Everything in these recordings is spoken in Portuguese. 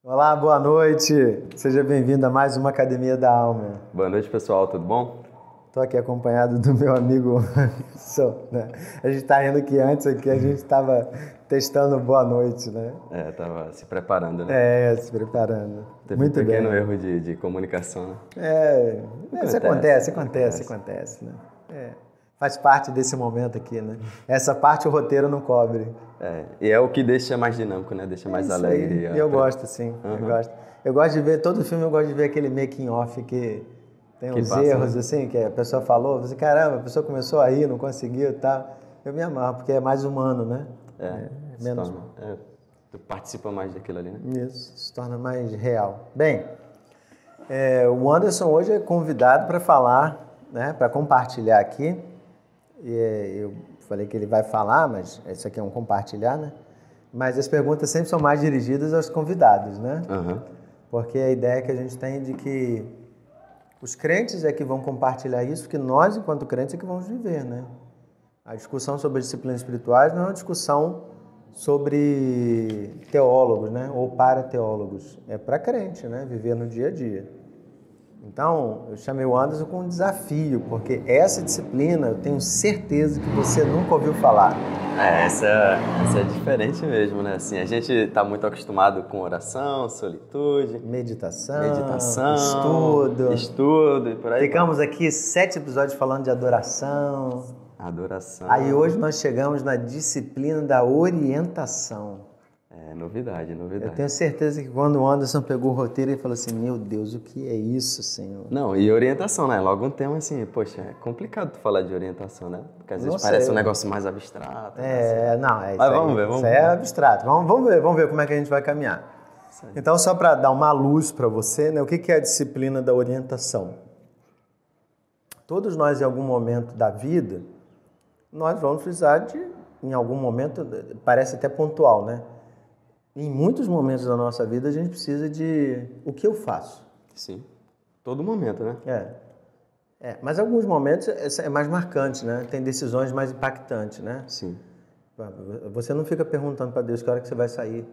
Olá, boa noite. Seja bem-vindo a mais uma Academia da Alma. Boa noite, pessoal. Tudo bom? Estou aqui acompanhado do meu amigo Anderson, né? A gente está rindo que antes aqui a gente estava testando boa noite, né? Tava se preparando, né? Se preparando. Teve um Muito pequeno bem. erro de comunicação, né? Isso acontece, né? Faz parte desse momento aqui, né? Essa parte o roteiro não cobre. E é o que deixa mais dinâmico, né? Deixa mais Isso alegre. aí. Eu gosto, sim. Eu gosto. Eu gosto de ver todo filme, eu gosto de ver aquele making off que tem Que uns passa, erros, né? assim, que a pessoa falou, você, caramba, a pessoa começou a rir, não conseguiu e tal. Eu me amarro, porque é mais humano, né? Se torna, tu participa mais daquilo ali, né? Isso, se torna mais real. Bem, o Anderson hoje é convidado para falar, né, para compartilhar aqui. Eu falei que ele vai falar, mas isso aqui é um compartilhar, né? Mas as perguntas sempre são mais dirigidas aos convidados, né? Porque a ideia que a gente tem de que os crentes é que vão compartilhar isso, porque nós, enquanto crentes, é que vamos viver, né? A discussão sobre as disciplinas espirituais não é uma discussão sobre teólogos, né? Ou para teólogos. É para crente, né? Viver no dia a dia. Então, eu chamei o Anderson com um desafio, porque essa disciplina eu tenho certeza que você nunca ouviu falar. Essa é diferente mesmo, né? Assim, a gente está muito acostumado com oração, solitude, Meditação, estudo e por aí. Ficamos aqui 7 episódios falando de adoração. Adoração. Aí hoje nós chegamos na disciplina da orientação. Novidade. Eu tenho certeza que quando o Anderson pegou o roteiro, ele falou assim, meu Deus, o que é isso, Senhor? Não, e orientação, né? Logo um tema assim, poxa, é complicado tu falar de orientação, né? Porque às vezes parece um negócio mais abstrato. Mas vamos ver. Isso aí é abstrato. Vamos ver como é que a gente vai caminhar. Então, só para dar uma luz para você, né? O que é a disciplina da orientação? Todos nós, em algum momento da vida, nós vamos precisar de, em algum momento, parece até pontual, né? Em muitos momentos da nossa vida, a gente precisa de o que eu faço. Sim, todo momento, né? Mas alguns momentos é mais marcante, né? Tem decisões mais impactantes, né? Sim. Você não fica perguntando para Deus que hora que você vai sair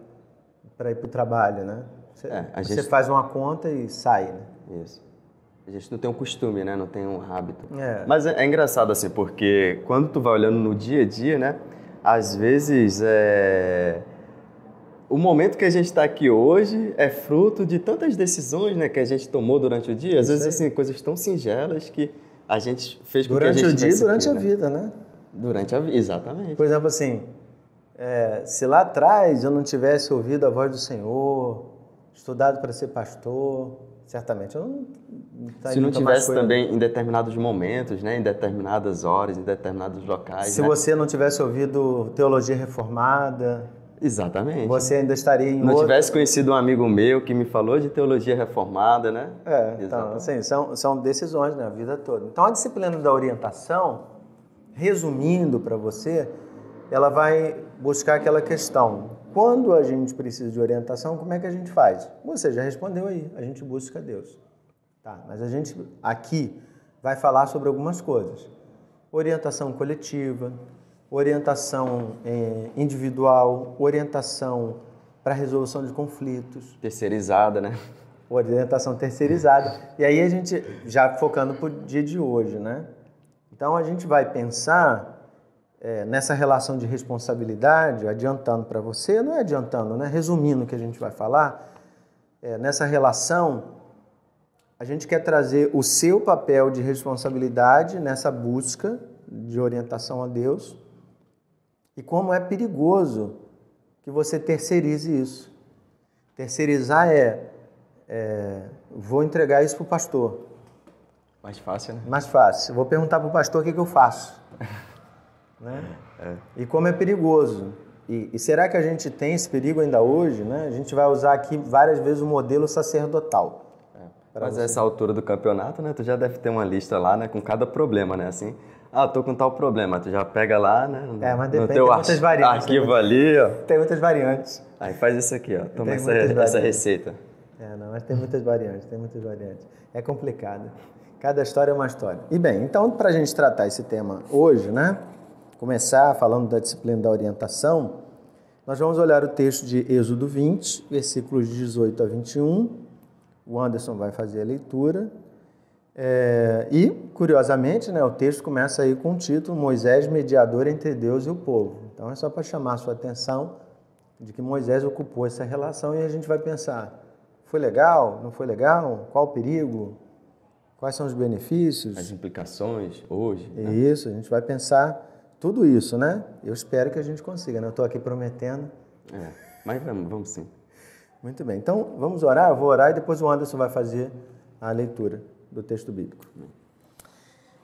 para ir para o trabalho, né? Você faz uma conta e sai, né? Isso. A gente não tem um costume, né? Não tem um hábito. Mas é engraçado assim, porque quando tu vai olhando no dia a dia, né? Às vezes o momento que a gente está aqui hoje é fruto de tantas decisões, né, que a gente tomou durante o dia. Às vezes, assim, coisas tão singelas que a gente fez com que a gente durante o dia e durante aqui, a vida, né? Durante a vida, exatamente. Por exemplo, assim, se lá atrás eu não tivesse ouvido a voz do Senhor, estudado para ser pastor, certamente eu não estaria. Se não tivesse também em determinados momentos, né, em determinadas horas, em determinados locais. Se você não tivesse ouvido teologia reformada. Exatamente. Você ainda estaria em Não tivesse conhecido um amigo meu que me falou de teologia reformada, né? Então, assim, são decisões, né, a vida toda. Então, a disciplina da orientação, resumindo para você, ela vai buscar aquela questão. Quando a gente precisa de orientação, como é que a gente faz? Você já respondeu aí, a gente busca Deus. Tá, mas a gente aqui vai falar sobre algumas coisas. Orientação coletiva, orientação individual, orientação para resolução de conflitos. Terceirizada, né? Orientação terceirizada. E aí a gente, já focando para o dia de hoje, né? Então a gente vai pensar nessa relação de responsabilidade, adiantando para você, não é adiantando, né? Resumindo o que a gente vai falar, nessa relação, a gente quer trazer o seu papel de responsabilidade nessa busca de orientação a Deus. E como é perigoso que você terceirize isso. Terceirizar vou entregar isso para o pastor. Mais fácil, né? Mais fácil. Vou perguntar para o pastor o que eu faço. Né? E como é perigoso. E será que a gente tem esse perigo ainda hoje? Né? A gente vai usar aqui várias vezes o modelo sacerdotal. Mas essa altura do campeonato, né? Tu já deve ter uma lista lá, né? Com cada problema, né? Assim, tô com tal problema. Tu já pega lá, né? Mas depende, tem muitas variantes. Arquivo ali, ó. Tem muitas variantes. Aí faz isso aqui, ó. Toma essa receita. Mas tem muitas variantes, É complicado. Cada história é uma história. E bem, então, para a gente tratar esse tema hoje, né? Começar falando da disciplina da orientação, Nós vamos olhar o texto de Êxodo 20, versículos 18 a 21. O Anderson vai fazer a leitura. E, curiosamente, né, o texto começa aí com o título Moisés, mediador entre Deus e o povo. Então é só para chamar a sua atenção de que Moisés ocupou essa relação e a gente vai pensar, foi legal? Não foi legal? Qual o perigo? Quais são os benefícios? As implicações hoje. Né? Isso, a gente vai pensar tudo isso, né? Eu espero que a gente consiga, né? Eu estou aqui prometendo. Mas vamos sim. Muito bem, então vamos orar? Eu vou orar e depois o Anderson vai fazer a leitura do texto bíblico.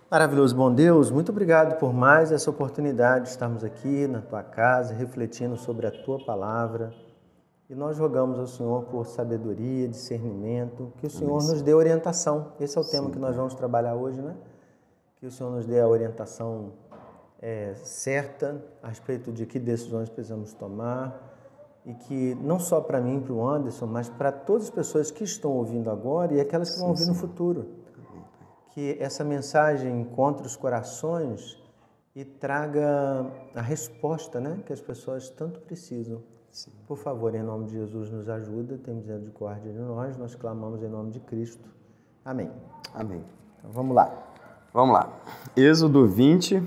Maravilhoso, bom Deus, muito obrigado por mais essa oportunidade de estarmos aqui na Tua casa, refletindo sobre a Tua palavra. E nós rogamos ao Senhor por sabedoria, discernimento, que o Senhor nos dê orientação. Esse é o tema que nós vamos trabalhar hoje, né? Que o Senhor nos dê a orientação certa a respeito de que decisões precisamos tomar e que não só para mim, para o Anderson, mas para todas as pessoas que estão ouvindo agora e aquelas que vão ouvir no futuro. Que essa mensagem encontre os corações e traga a resposta, né, que as pessoas tanto precisam. Sim. Por favor, em nome de Jesus, nos ajuda, tem misericórdia de nós clamamos em nome de Cristo. Amém. Amém. Então, vamos lá. Vamos lá. Êxodo 20,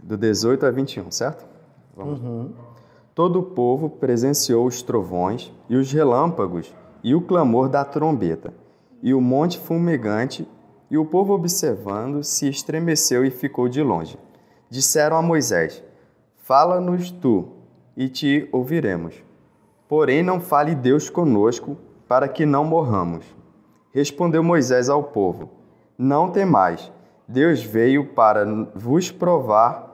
do 18 a 21, certo? Vamos. Todo o povo presenciou os trovões e os relâmpagos e o clamor da trombeta e o monte fumegante, e o povo observando se estremeceu e ficou de longe. Disseram a Moisés, fala-nos tu, e te ouviremos. Porém não fale Deus conosco, para que não morramos. Respondeu Moisés ao povo, não temais, Deus veio para vos provar,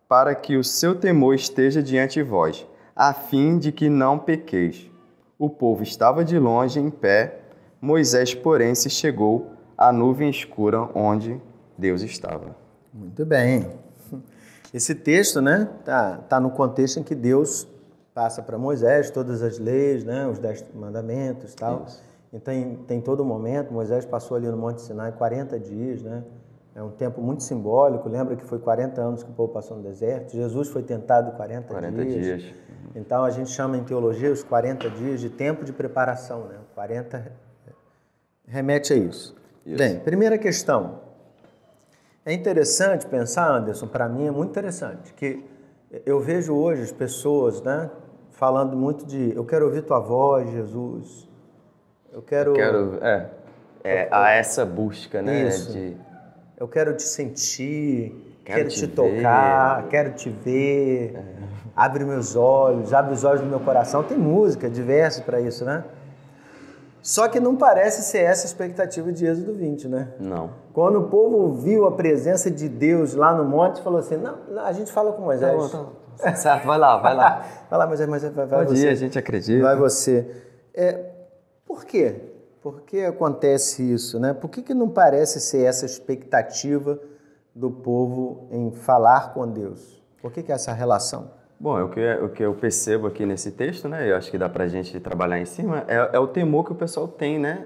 para que o seu temor esteja diante de vós, a fim de que não pequeis. O povo estava de longe em pé, Moisés, porém, se chegou à nuvem escura onde Deus estava. Muito bem. Esse texto, né, tá no contexto em que Deus passa para Moisés todas as leis, né, os 10 mandamentos e tal. Isso. Então, tem todo momento, Moisés passou ali no Monte Sinai 40 dias, né? É um tempo muito simbólico, lembra que foi 40 anos que o povo passou no deserto, Jesus foi tentado 40 dias. Então a gente chama em teologia os 40 dias de tempo de preparação, né? 40 remete a isso. Bem, primeira questão. É interessante pensar, Anderson, para mim é muito interessante, que eu vejo hoje as pessoas, né, falando muito de eu quero ouvir tua voz, Jesus. Há essa busca, né? Isso. Eu quero te sentir, quero te tocar, quero te ver, abre meus olhos, abre os olhos do meu coração. Tem música diversa para isso, né? Só que não parece ser essa a expectativa de Êxodo 20, né? Não. Quando o povo viu a presença de Deus lá no monte, falou assim, não, a gente fala com Moisés. Tá. Certo, vai lá. Vai lá, Moisés, vai Pode você. Ir, a gente acredita. Vai você. Por quê? Por que acontece isso, né? Por que não parece ser essa expectativa do povo em falar com Deus? Por que é essa relação? Bom, o que eu percebo aqui nesse texto, né? Eu acho que dá pra gente trabalhar em cima, é o temor que o pessoal tem, né?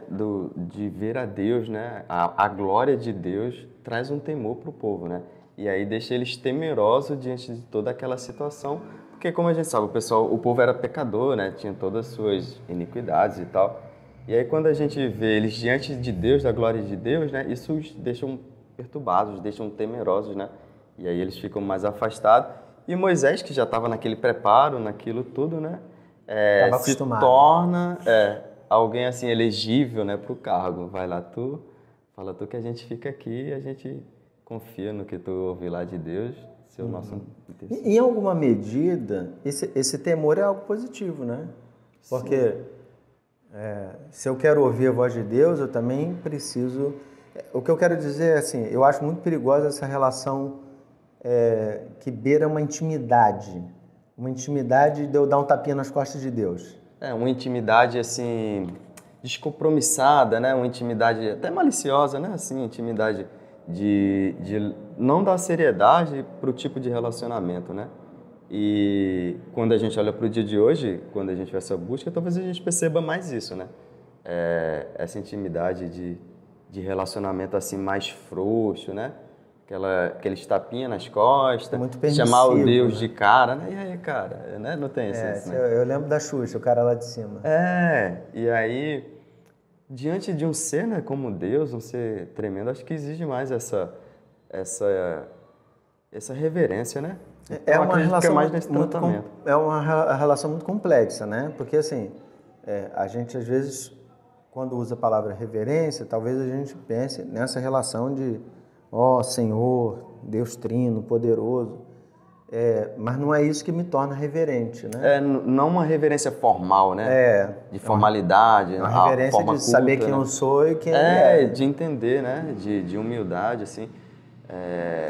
De ver a Deus, né? A glória de Deus traz um temor pro povo, né? E aí deixa eles temerosos diante de toda aquela situação, porque como a gente sabe, o povo era pecador, né? Tinha todas as suas iniquidades e tal. E aí quando a gente vê eles diante de Deus, da glória de Deus, né, isso os deixam perturbados, deixam temerosos, né? E aí eles ficam mais afastados. E Moisés, que já estava naquele preparo, naquilo tudo, né, se torna alguém assim elegível, né, para o cargo. Vai lá fala tu que a gente fica aqui e a gente confia no que tu ouvir lá de Deus, ser o nosso intercessor. Em alguma medida, esse temor é algo positivo, né? Porque se eu quero ouvir a voz de Deus, eu também preciso... O que eu quero dizer é assim, eu acho muito perigosa essa relação que beira uma intimidade de eu dar um tapinha nas costas de Deus. Uma intimidade assim, descompromissada, né? Uma intimidade até maliciosa, né? Assim, intimidade de não dar seriedade para o tipo de relacionamento, né? E quando a gente olha para o dia de hoje, quando a gente vai essa busca, talvez a gente perceba mais isso, né? Essa intimidade de relacionamento assim mais frouxo, né? aqueles tapinhas nas costas, Muito permissivo, chamar o Deus né? de cara, né? E aí, cara, né? Não tem isso, né? Eu lembro da Xuxa, o cara lá de cima. E aí, diante de um ser, né, como Deus, um ser tremendo, acho que exige mais essa reverência, né? É Então, uma acredito que é relação mais nesse tratamento. é uma relação muito complexa, né? Porque assim, a gente às vezes, quando usa a palavra reverência, talvez a gente pense nessa relação de, ó Senhor, Deus Trino, poderoso. Mas não é isso que me torna reverente, né? Não uma reverência formal, né? De formalidade, Uma a reverência forma de culta, saber quem né? eu sou e quem ele é. De entender, né? De humildade, assim.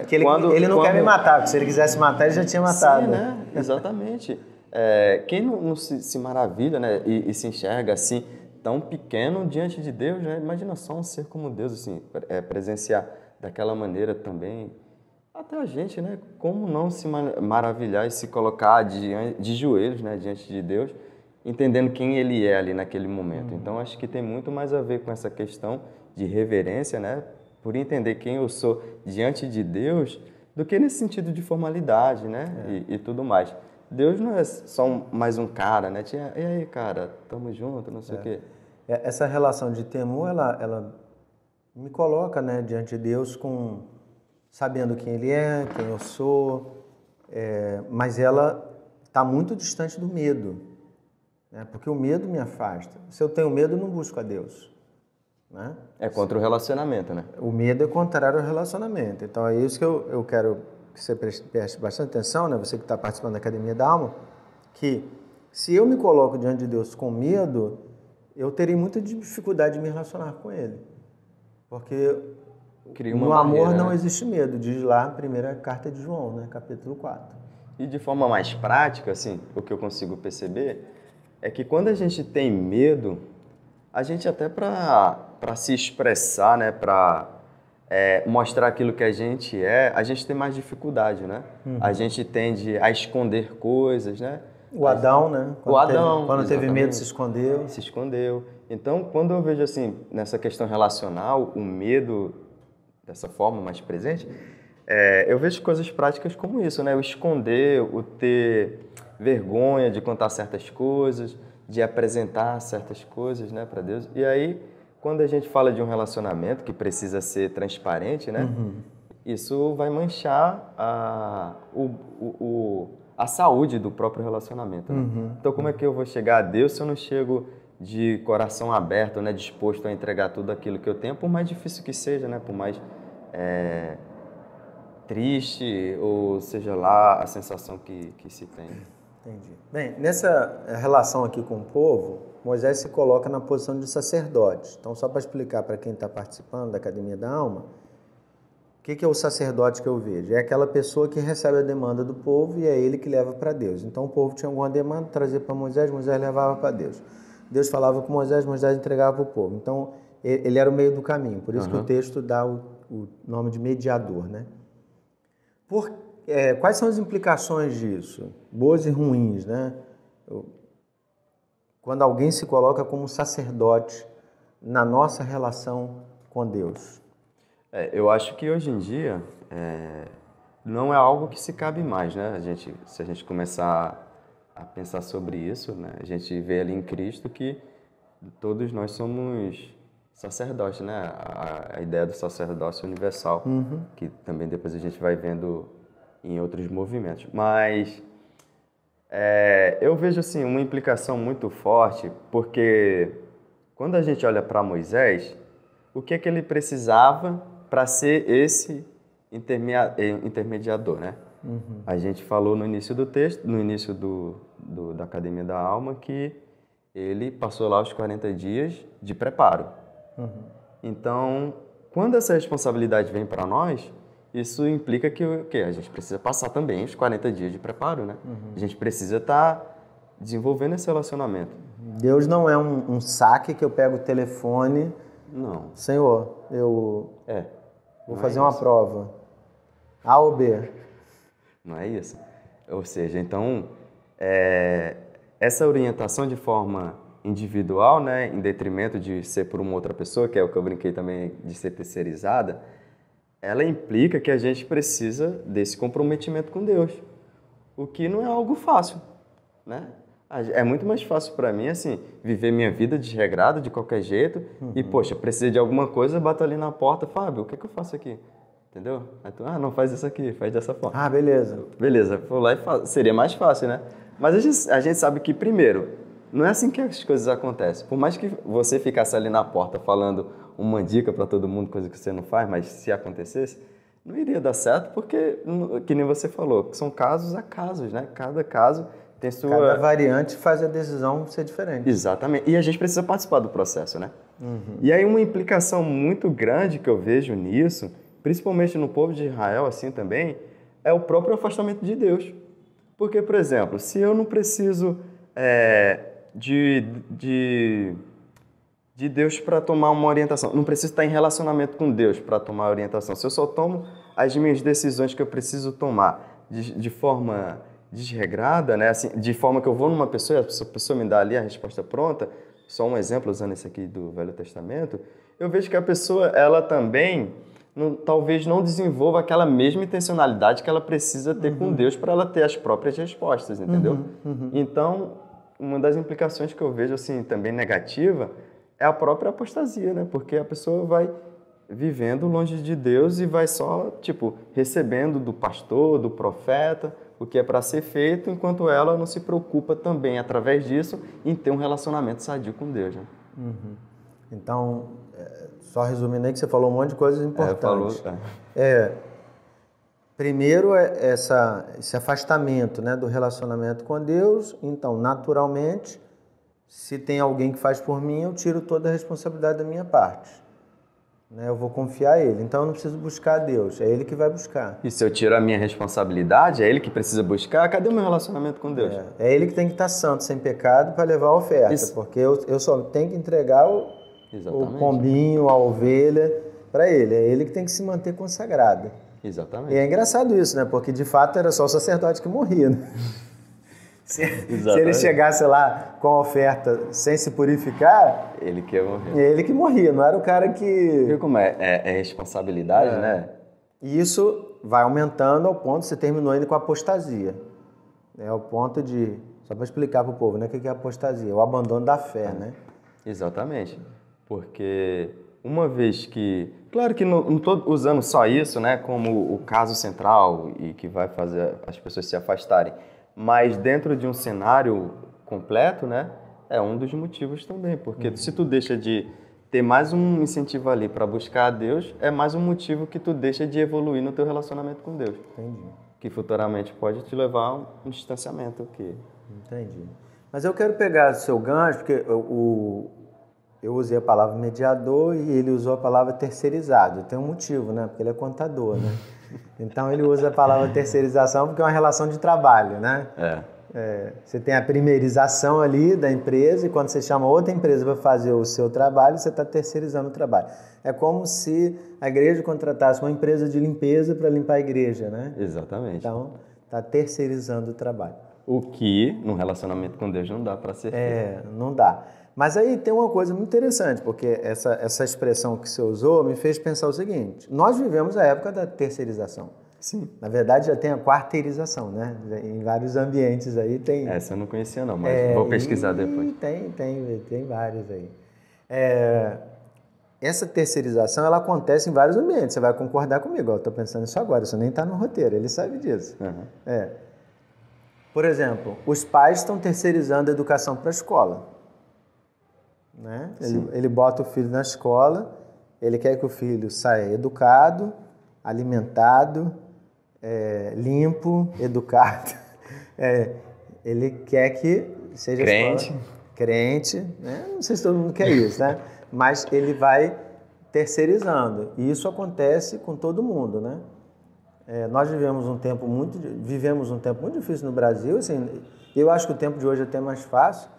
Que ele não quer me matar, porque se ele quisesse matar, ele já tinha matado. Sim, né? Exatamente. Quem não se maravilha, né? E se enxerga assim, tão pequeno diante de Deus, né? Imagina só um ser como Deus, assim, presenciar daquela maneira também. Até a gente, né? Como não se maravilhar e se colocar de joelhos, né? Diante de Deus, entendendo quem Ele é ali naquele momento. Então, acho que tem muito mais a ver com essa questão de reverência, né? Por entender quem eu sou diante de Deus, do que nesse sentido de formalidade, né? E tudo mais. Deus não é só mais um cara, né? E aí, cara, tamo junto, não sei o quê. Essa relação de temor, ela me coloca, né, diante de Deus sabendo quem Ele é, quem eu sou, mas ela está muito distante do medo, né? Porque o medo me afasta. Se eu tenho medo, eu não busco a Deus, né? É contra o relacionamento, né? O medo é contrário ao relacionamento. Então é isso que eu quero que você preste bastante atenção, né? Você que está participando da Academia da Alma, que se eu me coloco diante de Deus com medo, eu terei muita dificuldade de me relacionar com Ele. Porque no amor não existe medo, diz lá a primeira carta de João, né? Capítulo 4. E de forma mais prática, assim, o que eu consigo perceber é que quando a gente tem medo, a gente até para se expressar, né, para mostrar aquilo que a gente tem mais dificuldade, né? A gente tende a esconder coisas, né? O Adão, né? Quando teve medo, se escondeu. Se escondeu. Então, quando eu vejo assim, nessa questão relacional, o medo dessa forma mais presente, eu vejo coisas práticas como isso, né? O esconder, o ter vergonha de contar certas coisas, de apresentar certas coisas, né, para Deus. E aí, quando a gente fala de um relacionamento que precisa ser transparente, né, isso vai manchar a saúde do próprio relacionamento. Né? Então, como é que eu vou chegar a Deus se eu não chego de coração aberto, né, disposto a entregar tudo aquilo que eu tenho, por mais difícil que seja, né, por mais triste ou seja lá a sensação que se tem. Entendi. Bem, nessa relação aqui com o povo, Moisés se coloca na posição de sacerdote. Então, só para explicar para quem está participando da Academia da Alma, o que é o sacerdote que eu vejo? É aquela pessoa que recebe a demanda do povo e é ele que leva para Deus. Então, o povo tinha alguma demanda, trazia para Moisés, Moisés levava para Deus. Deus falava com Moisés, Moisés entregava para o povo. Então, ele era o meio do caminho. Por isso que o texto dá o nome de mediador, né? Quais são as implicações disso? Boas e ruins, né? Quando alguém se coloca como sacerdote na nossa relação com Deus. Eu acho que hoje em dia não é algo que se cabe mais, né? Se a gente começar a pensar sobre isso, né? A gente vê ali em Cristo que todos nós somos sacerdotes, né? A ideia do sacerdócio universal, que também depois a gente vai vendo em outros movimentos. Mas eu vejo assim uma implicação muito forte, porque quando a gente olha para Moisés, o que é que ele precisava para ser esse intermediador, né? A gente falou no início do texto, no início da Academia da Alma, que ele passou lá os 40 dias de preparo. Então, quando essa responsabilidade vem para nós, isso implica que a gente precisa passar também os 40 dias de preparo, né? A gente precisa estar desenvolvendo esse relacionamento. Deus não é um saque que eu pego o telefone. Não. Senhor, eu vou fazer uma isso. prova. A ou B? Não é isso. Ou seja, então, essa orientação de forma individual, né, em detrimento de ser por uma outra pessoa, que é o que eu brinquei também de ser terceirizada, ela implica que a gente precisa desse comprometimento com Deus, o que não é algo fácil, né? É muito mais fácil para mim, assim, viver minha vida desregrada de qualquer jeito e, poxa, precisei de alguma coisa, bato ali na porta, Fábio, o que que eu faço aqui? Entendeu? Aí tu, não faz isso aqui, faz dessa forma. Ah, beleza. Beleza, vou lá e faço. Seria mais fácil, né? Mas a gente sabe que, primeiro, não é assim que as coisas acontecem. Por mais que você ficasse ali na porta falando uma dica para todo mundo, coisa que você não faz, mas se acontecesse, não iria dar certo porque, que nem você falou, são casos a casos, né? Cada caso tem sua... Cada variante faz a decisão ser diferente. Exatamente. E a gente precisa participar do processo, né? E aí uma implicação muito grande que eu vejo nisso, principalmente no povo de Israel assim também, é o próprio afastamento de Deus. Porque, por exemplo, se eu não preciso de Deus para tomar uma orientação, não preciso estar em relacionamento com Deus para tomar orientação, se eu só tomo as minhas decisões que eu preciso tomar de forma desregrada, né? Assim, de forma que eu vou numa pessoa e a pessoa me dá ali a resposta pronta, só um exemplo usando esse aqui do Velho Testamento, eu vejo que a pessoa, ela também talvez não desenvolva aquela mesma intencionalidade que ela precisa ter com Deus para ela ter as próprias respostas, entendeu? Então, uma das implicações que eu vejo assim também negativa é a própria apostasia, né? Porque a pessoa vai vivendo longe de Deus e vai só, tipo, recebendo do pastor, do profeta, o que é para ser feito, enquanto ela não se preocupa também, através disso, em ter um relacionamento sadio com Deus, né? Então, só resumindo aí que você falou um monte de coisas importantes. Falou. Primeiro, esse afastamento, né, do relacionamento com Deus. Então, naturalmente, se tem alguém que faz por mim, eu tiro toda a responsabilidade da minha parte. Né? Eu vou confiar a Ele. Então, eu não preciso buscar a Deus. É Ele que vai buscar. E se eu tiro a minha responsabilidade, é Ele que precisa buscar, cadê o meu relacionamento com Deus? É Ele que tem que estar santo, sem pecado, para levar a oferta. Isso. Porque eu só tenho que entregar o pombinho, a ovelha, para Ele. É Ele que tem que se manter consagrado. Exatamente. E é engraçado isso, né? Porque, de fato, era só o sacerdote que morria, né? Se ele chegasse lá com a oferta sem se purificar... Ele que ia morrer. É ele que morria, não era o cara que... Viu como é responsabilidade, né? E isso vai aumentando ao ponto, você terminou indo com a apostasia. É o ponto de... Só para explicar para o povo, né? O que é apostasia? O abandono da fé, né? Exatamente. Porque uma vez que... Claro que não estou usando só isso, né? Como o caso central e que vai fazer as pessoas se afastarem. Mas dentro de um cenário completo, né, é um dos motivos também, porque se tu deixa de ter mais um incentivo ali para buscar a Deus, é mais um motivo que tu deixa de evoluir no teu relacionamento com Deus. Entendi. Que futuramente pode te levar a um distanciamento. Entendi. Mas eu quero pegar o seu gancho, porque eu usei a palavra mediador e ele usou a palavra terceirizado. Tem um motivo, né? Porque ele é contador, né? Então ele usa a palavra terceirização porque é uma relação de trabalho, né? Você tem a primeirização ali da empresa e quando você chama outra empresa para fazer o seu trabalho, você está terceirizando o trabalho. É como se a igreja contratasse uma empresa de limpeza para limpar a igreja, né? Exatamente. Então, está terceirizando o trabalho. O que, no relacionamento com Deus, não dá para ser feito. Não dá. Mas aí tem uma coisa muito interessante, porque essa expressão que você usou me fez pensar o seguinte: nós vivemos a época da terceirização. Sim. Na verdade, já tem a quarteirização, né? Em vários ambientes aí tem... Essa eu não conhecia não, mas vou pesquisar depois. Tem vários aí. Essa terceirização, ela acontece em vários ambientes. Você vai concordar comigo. Eu estou pensando nisso agora, isso nem está no roteiro, ele sabe disso. Por exemplo, os pais estão terceirizando a educação para a escola. Né? Ele bota o filho na escola, ele quer que o filho saia educado, alimentado, limpo, educado. Ele quer que seja crente, né? Não sei se todo mundo quer isso, né? Mas ele vai terceirizando. E isso acontece com todo mundo, né? Nós vivemos um tempo muito difícil no Brasil. Assim, eu acho que o tempo de hoje é até mais fácil.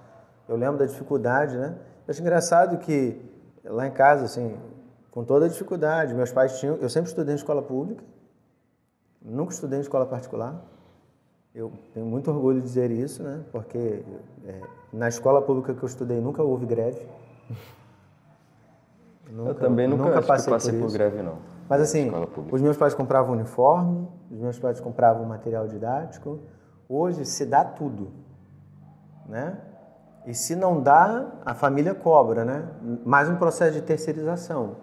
Eu lembro da dificuldade, né? Eu acho engraçado que lá em casa, assim, com toda a dificuldade, meus pais tinham... Eu sempre estudei em escola pública, nunca estudei em escola particular. Eu tenho muito orgulho de dizer isso, né? Porque na escola pública que eu estudei nunca houve greve. Eu também nunca passei por greve, não. Mas assim, escola pública. os meus pais compravam uniforme, os meus pais compravam material didático. Hoje se dá tudo, né? E se não dá, a família cobra, né? Mais um processo de terceirização.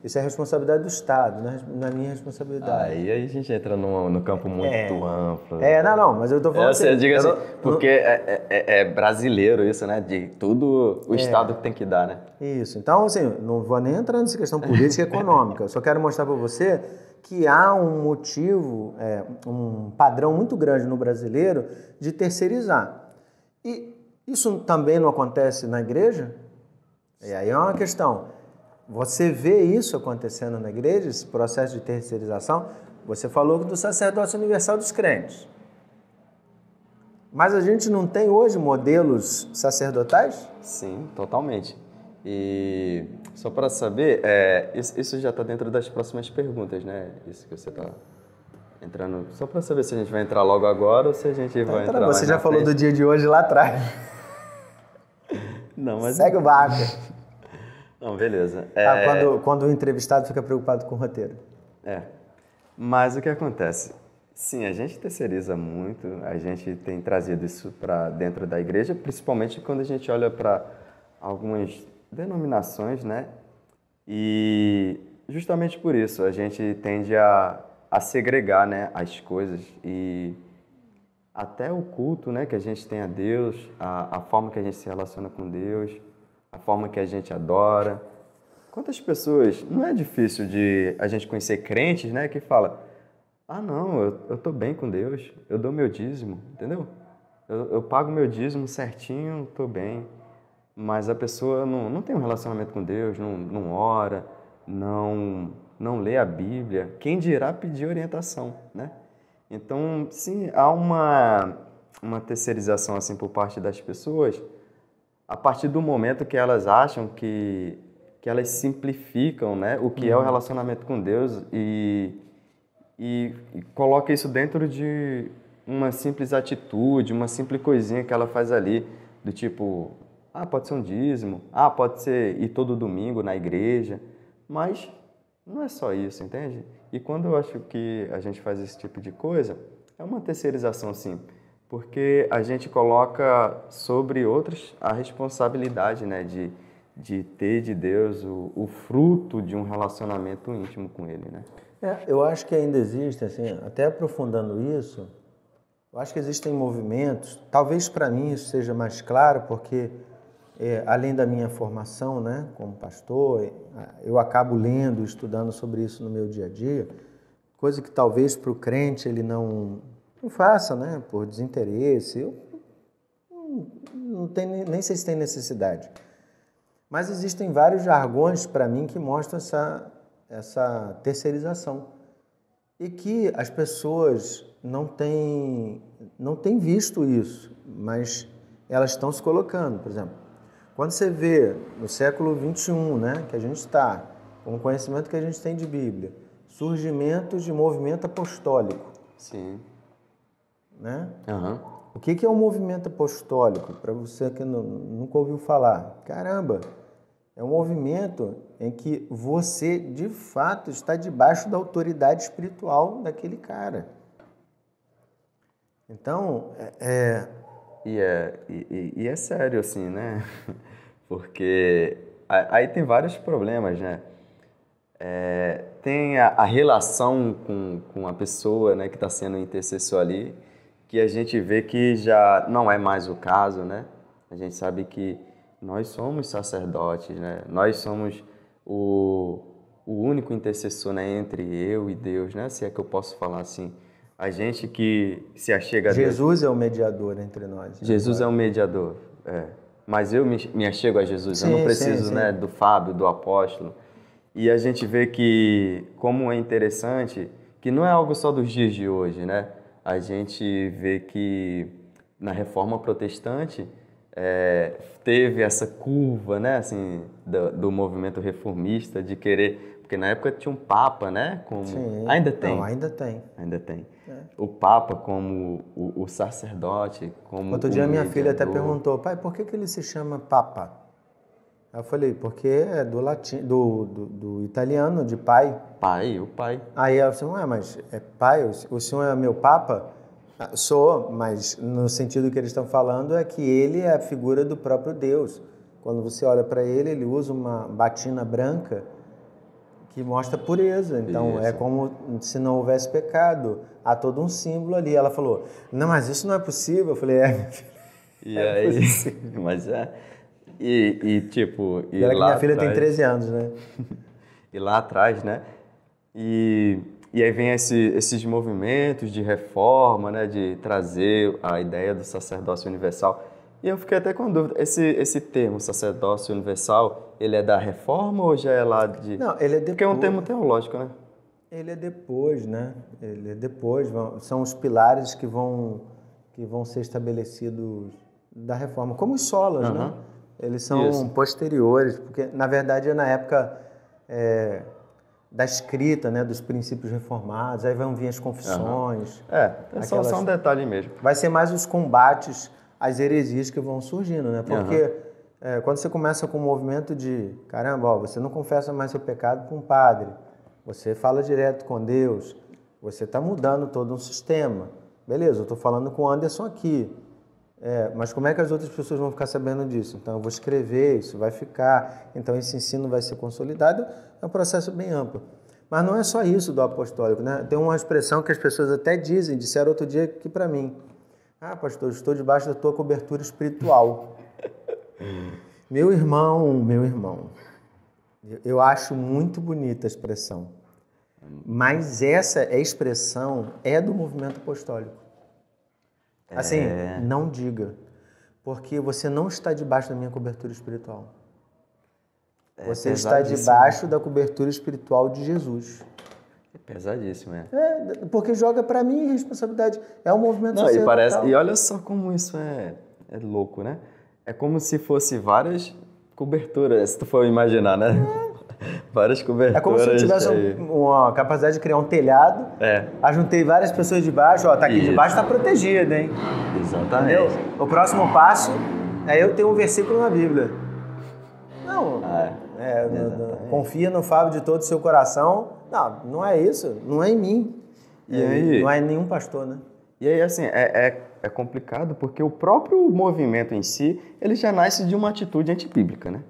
Isso é responsabilidade do Estado, né? Não é minha responsabilidade. Aí a gente entra no campo muito amplo. Não, mas eu tô falando assim... Eu digo assim, porque é brasileiro isso, né? De tudo o Estado tem que dar, né? Isso. Então, assim, não vou nem entrar nessa questão política e econômica. Eu só quero mostrar para você que há um motivo, um padrão muito grande no brasileiro de terceirizar. E isso também não acontece na igreja? E aí é uma questão. Você vê isso acontecendo na igreja, esse processo de terceirização? Você falou do sacerdócio universal dos crentes. Mas a gente não tem hoje modelos sacerdotais? Sim, totalmente. E só para saber, isso já está dentro das próximas perguntas, né? Isso que você está entrando. Só para saber se a gente vai entrar logo agora ou se a gente vai entrar mais Você já na falou frente. do dia de hoje lá atrás. Não, mas... Segue o barco. Não, beleza. Quando o entrevistado fica preocupado com o roteiro. Mas o que acontece? Sim, a gente terceiriza muito, a gente tem trazido isso para dentro da igreja, principalmente quando a gente olha para algumas denominações, né? E justamente por isso a gente tende a segregar, né, as coisas e até o culto, né, que a gente tem a Deus, a forma que a gente se relaciona com Deus, a forma que a gente adora. Quantas pessoas, não é difícil de a gente conhecer crentes, né, que fala, não, eu tô bem com Deus, eu dou meu dízimo, entendeu? Eu pago meu dízimo certinho, tô bem. Mas a pessoa não tem um relacionamento com Deus, não ora, não lê a Bíblia. Quem dirá pedir orientação, né? Então, sim, há uma terceirização assim por parte das pessoas a partir do momento que elas acham que elas simplificam, né, o que é o relacionamento com Deus e coloca isso dentro de uma simples atitude, uma simples coisinha que ela faz ali, do tipo, pode ser um dízimo, pode ser ir todo domingo na igreja, mas não é só isso, entende? E quando eu acho que a gente faz esse tipo de coisa, é uma terceirização, sim, porque a gente coloca sobre outros a responsabilidade, né, de ter de Deus o fruto de um relacionamento íntimo com Ele, né? Eu acho que ainda existe, assim, até aprofundando isso, eu acho que existem movimentos, talvez para mim isso seja mais claro, porque além da minha formação, né, como pastor, eu acabo lendo, estudando sobre isso no meu dia a dia, coisa que talvez para o crente ele não faça, né, por desinteresse, eu não tenho, nem sei se tem necessidade. Mas existem vários jargões para mim que mostram essa terceirização e que as pessoas não têm visto isso, mas elas estão se colocando. Por exemplo, quando você vê no século XXI, né, que a gente está, com o conhecimento que a gente tem de Bíblia, surgimento de movimento apostólico. Sim. Né? Uhum. O que é um movimento apostólico? Para você que nunca ouviu falar. Caramba, é um movimento em que você, de fato, está debaixo da autoridade espiritual daquele cara. Então, E é sério, assim, né? Porque aí tem vários problemas, né? Tem a relação com a pessoa, né, que está sendo intercessor ali, que a gente vê que já não é mais o caso, né? A gente sabe que nós somos sacerdotes, né? Nós somos o único intercessor, né, entre eu e Deus, né? Se é que eu posso falar assim. A gente que se achega a Deus. Jesus é o mediador entre nós. Jesus é o mediador, Mas eu me achego a Jesus, eu não preciso, né, do Fábio, do apóstolo. E a gente vê que, como é interessante, que não é algo só dos dias de hoje, né? A gente vê que na Reforma Protestante teve essa curva, né, assim, do movimento reformista de querer, porque na época tinha um Papa, né? Ainda tem. Não, ainda tem. Ainda tem. O Papa como o sacerdote, como Outro dia minha filha até perguntou, pai, por que ele se chama Papa? Aí eu falei, porque é do latim, do italiano, de pai. Pai, o pai. Aí ela falou, ué, mas é pai? O senhor é meu papa? Ah, sou, mas no sentido que eles estão falando é que ele é a figura do próprio Deus. Quando você olha para ele, ele usa uma batina branca que mostra pureza. Então, é como se não houvesse pecado. Há todo um símbolo ali. Ela falou, não, mas isso não é possível. Eu falei, minha filha, E aí, mas é. Tipo, e ela que lá minha filha atrás, tem 13 anos, né? E lá atrás, né? E aí vem esses movimentos de reforma, né? De trazer a ideia do sacerdócio universal. E eu fiquei até com dúvida, esse termo, sacerdócio universal, ele é da reforma ou já é lá de... Não, ele é depois. Porque é um termo teológico, né? Ele é depois, né? Ele é depois. São os pilares que vão ser estabelecidos da reforma. Como os solas, né? Eles são posteriores, porque, na verdade, é na época da escrita, né? Dos princípios reformados. Aí vão vir as confissões. É só um detalhe mesmo. Vai ser mais os combates às heresias que vão surgindo, né? Porque quando você começa com um movimento de, caramba, ó, você não confessa mais seu pecado para um padre, você fala direto com Deus, você está mudando todo um sistema. Beleza, eu estou falando com o Anderson aqui, mas como é que as outras pessoas vão ficar sabendo disso? Então eu vou escrever, isso vai ficar, então esse ensino vai ser consolidado, é um processo bem amplo. Mas não é só isso do apostólico, né? Tem uma expressão que as pessoas até disseram outro dia aqui para mim, pastor, estou debaixo da tua cobertura espiritual. Meu irmão, eu acho muito bonita a expressão, mas essa expressão é do movimento apostólico. Assim, não diga, porque você não está debaixo da minha cobertura espiritual. Você está debaixo da cobertura espiritual de Jesus. É pesadíssimo, Porque joga para mim responsabilidade. É um movimento sacerdotal. E olha só como isso é louco, né? É como se fosse várias coberturas, se tu for imaginar, né? Várias coberturas. É como se eu tivesse uma capacidade de criar um telhado. Ajuntei várias pessoas debaixo, tá aqui debaixo, tá protegido, hein? Exatamente. Entendeu? O próximo passo é eu ter um versículo na Bíblia. Não. Confia no Fábio de todo o seu coração. Não é isso. Não é em mim. E aí, não é em nenhum pastor, né? E aí, assim, é complicado porque o próprio movimento em si, ele já nasce de uma atitude antibíblica, né?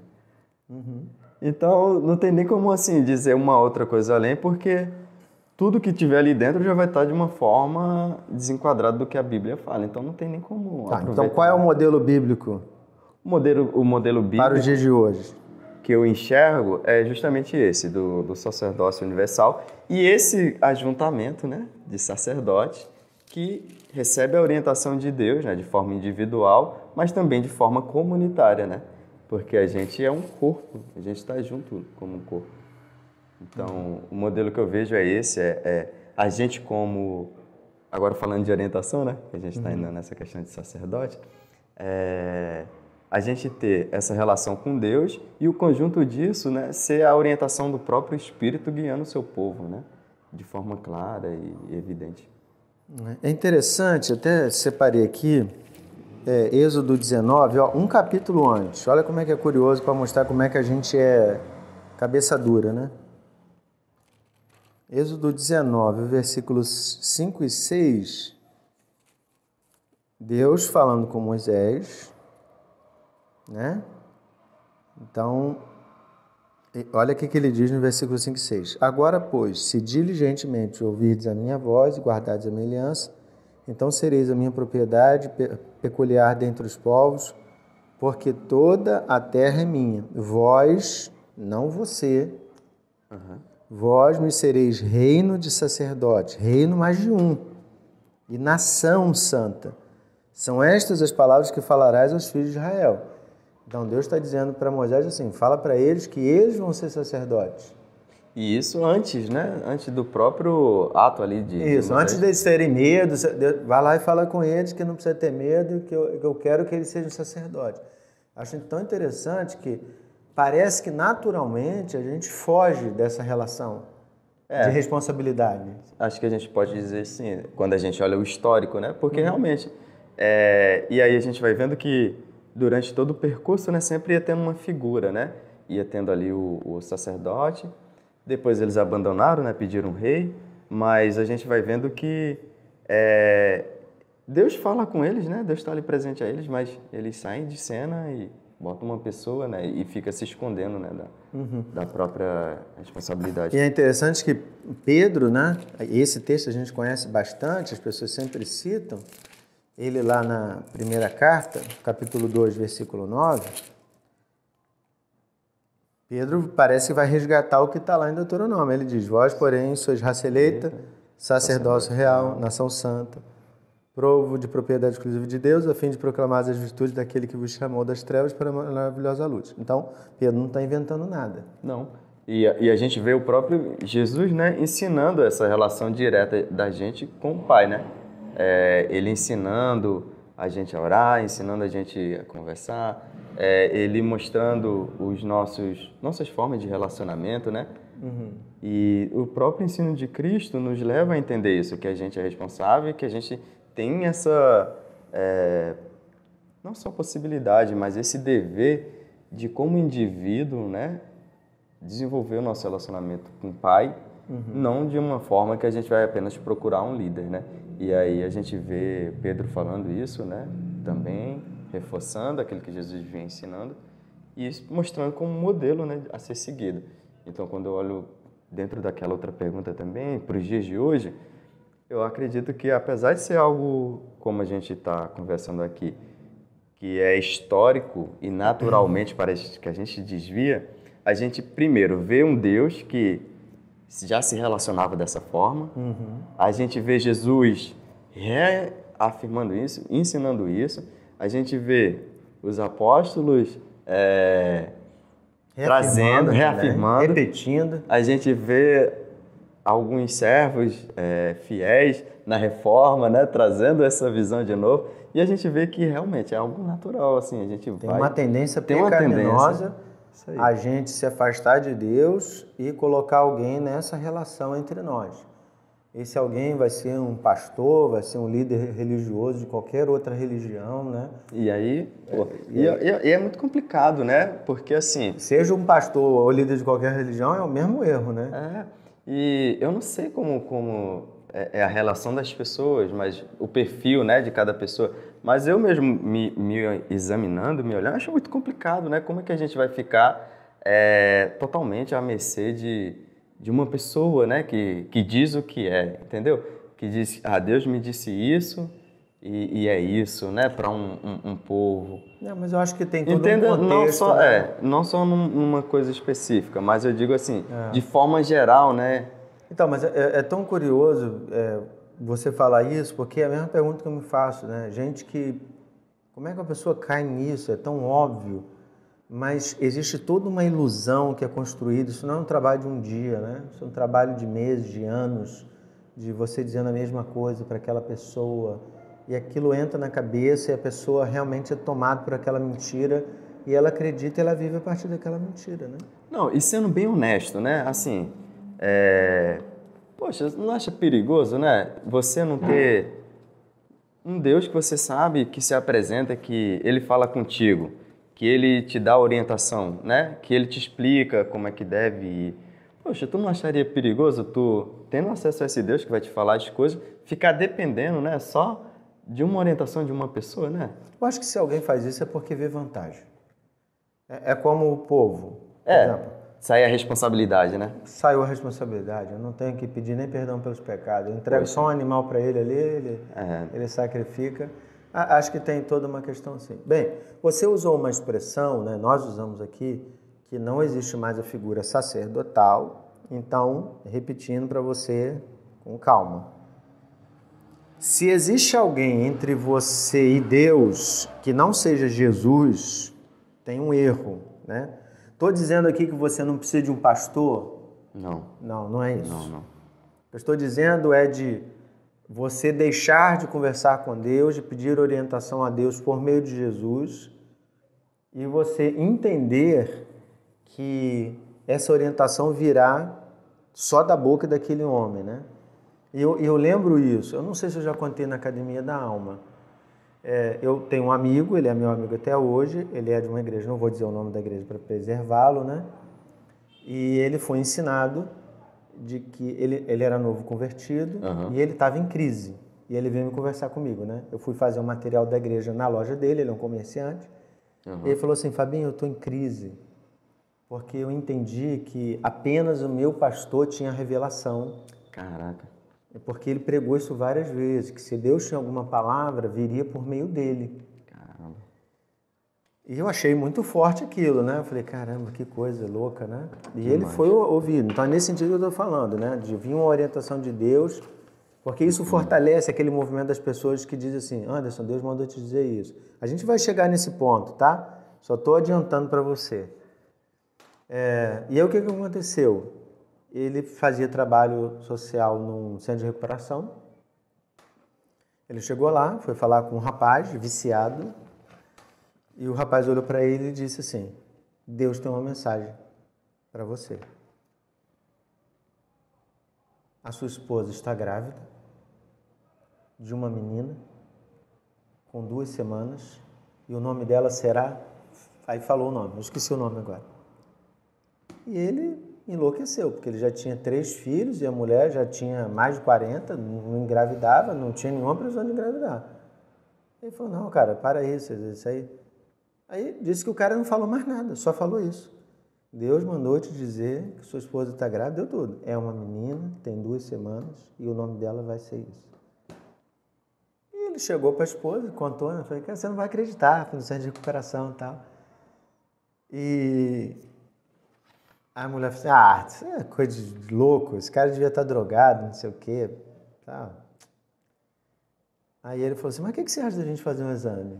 Então, não tem nem como, assim, dizer uma outra coisa além, porque tudo que tiver ali dentro já vai estar de uma forma desenquadrada do que a Bíblia fala. Então, não tem nem como então, qual é o modelo bíblico? O modelo bíblico... Para os dias de hoje. Que eu enxergo é justamente esse, do sacerdócio universal. E esse ajuntamento, né, de sacerdotes que recebe a orientação de Deus, né, de forma individual, mas também de forma comunitária, né? Porque a gente é um corpo, a gente está junto como um corpo. Então, o modelo que eu vejo é esse, a gente como... Agora falando de orientação, né? Que a gente está indo nessa questão de sacerdote. A gente ter essa relação com Deus e o conjunto disso, né? Ser a orientação do próprio Espírito guiando o seu povo, né? De forma clara e evidente. É interessante, até separei aqui, Êxodo 19, um capítulo antes. Olha como é que é curioso para mostrar como é que a gente é cabeça dura, né? Êxodo 19, versículos 5 e 6. Deus falando com Moisés, né? Então, olha o que ele diz no versículo 5 e 6. Agora, pois, se diligentemente ouvirdes a minha voz e guardardes a minha aliança, então sereis a minha propriedade peculiar dentre os povos, porque toda a terra é minha. Vós, não você, vós me sereis reino de sacerdotes, reino mais de um, e nação santa. São estas as palavras que falarás aos filhos de Israel. Então Deus está dizendo para Moisés assim, fala para eles que eles vão ser sacerdotes. E isso antes, né? Antes do próprio ato ali de... Isso, antes deles terem medo, vai lá e fala com eles que não precisa ter medo, que eu quero que eles sejam sacerdotes. Acho tão interessante que parece que naturalmente a gente foge dessa relação de responsabilidade. Acho que a gente pode dizer sim, quando a gente olha o histórico, né? Porque realmente... e aí a gente vai vendo que durante todo o percurso, né, sempre ia tendo uma figura, né? Ia tendo ali o sacerdote, depois eles abandonaram, né, pediram um rei, mas a gente vai vendo que Deus fala com eles, né? Deus está ali presente a eles, mas eles saem de cena e botam uma pessoa, né, e fica se escondendo, né, da própria responsabilidade. E é interessante que Pedro, né, esse texto a gente conhece bastante, as pessoas sempre citam, ele lá na primeira carta, capítulo 2, versículo 9, Pedro parece que vai resgatar o que está lá em Deuteronômio. Ele diz, vós, porém, sois raça eleita, sacerdócio real, nação santa, provo de propriedade exclusiva de Deus, a fim de proclamar as virtudes daquele que vos chamou das trevas para a maravilhosa luz. Então, Pedro não está inventando nada. Não. E a gente vê o próprio Jesus, né, ensinando essa relação direta da gente com o Pai, né? Ele ensinando a gente a orar, ensinando a gente a conversar, ele mostrando nossas formas de relacionamento, né? E o próprio ensino de Cristo nos leva a entender isso, que a gente é responsável, que a gente tem essa, não só possibilidade, mas esse dever de, como indivíduo, né, desenvolver o nosso relacionamento com o Pai, não de uma forma que a gente vai apenas procurar um líder, né? E aí a gente vê Pedro falando isso, né, também reforçando aquilo que Jesus vinha ensinando e mostrando como modelo, né, a ser seguido. Então, quando eu olho dentro daquela outra pergunta também, para os dias de hoje, eu acredito que, apesar de ser algo, como a gente está conversando aqui, que é histórico e naturalmente parece que a gente desvia, a gente primeiro vê um Deus que já se relacionava dessa forma, a gente vê Jesus reafirmando isso, ensinando isso, a gente vê os apóstolos trazendo, reafirmando, repetindo. A gente vê alguns servos fiéis na reforma, né, trazendo essa visão de novo, e a gente vê que realmente é algo natural, assim, a gente tem uma tendência pecaminosa a gente se afastar de Deus e colocar alguém nessa relação entre nós. Esse alguém vai ser um pastor, vai ser um líder religioso de qualquer outra religião, né? E aí, é muito complicado, né? Porque assim... Seja um pastor ou líder de qualquer religião, é o mesmo erro, né? E eu não sei como é a relação das pessoas, mas o perfil, né, de cada pessoa. Mas eu mesmo me examinando, me olhando, acho muito complicado, né? Como é que a gente vai ficar totalmente à mercê de uma pessoa, né, que diz o que é, entendeu? Que diz, Deus me disse isso e é isso, né, para um povo. Não, mas eu acho que tem todo um contexto. Não só numa coisa específica, mas eu digo assim, de forma geral, né? Então, mas é tão curioso você falar isso, porque é a mesma pergunta que eu me faço, né? Gente que... Como é que a pessoa cai nisso? É tão óbvio. Mas existe toda uma ilusão que é construída. Isso não é um trabalho de um dia, né? Isso é um trabalho de meses, de anos, de você dizendo a mesma coisa para aquela pessoa. E aquilo entra na cabeça e a pessoa realmente é tomada por aquela mentira e ela acredita e ela vive a partir daquela mentira, né? Não, e sendo bem honesto, né? Assim, poxa, não acha perigoso, né? Você não ter um Deus que você sabe que se apresenta, que Ele fala contigo, que Ele te dá orientação, né? Que Ele te explica como é que deve ir. Poxa, tu não acharia perigoso tu, tendo acesso a esse Deus que vai te falar as coisas, ficar dependendo, né? Só de uma orientação de uma pessoa, né? Eu acho que se alguém faz isso é porque vê vantagem. É como o povo, por exemplo. Sai a responsabilidade, né? Saiu a responsabilidade. Eu não tenho que pedir nem perdão pelos pecados. Eu entrego só um animal para ele ali, ele sacrifica. Acho que tem toda uma questão assim. Bem, você usou uma expressão, né? Nós usamos aqui, que não existe mais a figura sacerdotal. Então, repetindo para você com calma. Se existe alguém entre você e Deus que não seja Jesus, tem um erro, né? Estou dizendo aqui que você não precisa de um pastor? Não. Não é isso. Não. O que eu estou dizendo é de você deixar de conversar com Deus, de pedir orientação a Deus por meio de Jesus e você entender que essa orientação virá só da boca daquele homem, né? E eu lembro isso. Eu não sei se eu já contei na Academia da Alma. Eu tenho um amigo, ele é meu amigo até hoje, ele é de uma igreja, não vou dizer o nome da igreja para preservá-lo, né? E ele foi ensinado de que ele era novo convertido e ele estava em crise. E ele veio me conversar comigo, né? Eu fui fazer um material da igreja na loja dele, ele é um comerciante. E ele falou assim, Fabinho, eu estou em crise, porque eu entendi que apenas o meu pastor tinha revelação. Caraca. Porque ele pregou isso várias vezes, que se Deus tinha alguma palavra, viria por meio dele. Caramba. E eu achei muito forte aquilo, né? Eu falei, caramba, que coisa louca, né? E ele foi ouvido. Então é nesse sentido que eu estou falando, né? De vir uma orientação de Deus, porque isso fortalece aquele movimento das pessoas que dizem assim, Anderson, Deus mandou te dizer isso. A gente vai chegar nesse ponto, tá? Só estou adiantando para você. E aí o que aconteceu? Ele fazia trabalho social num centro de recuperação. Ele chegou lá, foi falar com um rapaz viciado, e o rapaz olhou para ele e disse assim, Deus tem uma mensagem para você. A sua esposa está grávida de uma menina com 2 semanas e o nome dela será... Aí falou o nome, eu esqueci o nome agora. E ele enlouqueceu, porque ele já tinha 3 filhos e a mulher já tinha mais de 40, não engravidava, não tinha nenhuma previsão de engravidar. Ele falou, não, cara, para isso aí. Aí disse que o cara não falou mais nada, só falou isso. Deus mandou te dizer que sua esposa está grávida, deu tudo. É uma menina, tem 2 semanas e o nome dela vai ser isso. E ele chegou para a esposa, contou, né? Falei, cara, você não vai acreditar, foi no centro de recuperação e tal. E a mulher falou assim, isso é coisa de louco, esse cara devia estar drogado, não sei o quê. Tá. Aí ele falou assim, mas o que você acha da gente fazer um exame?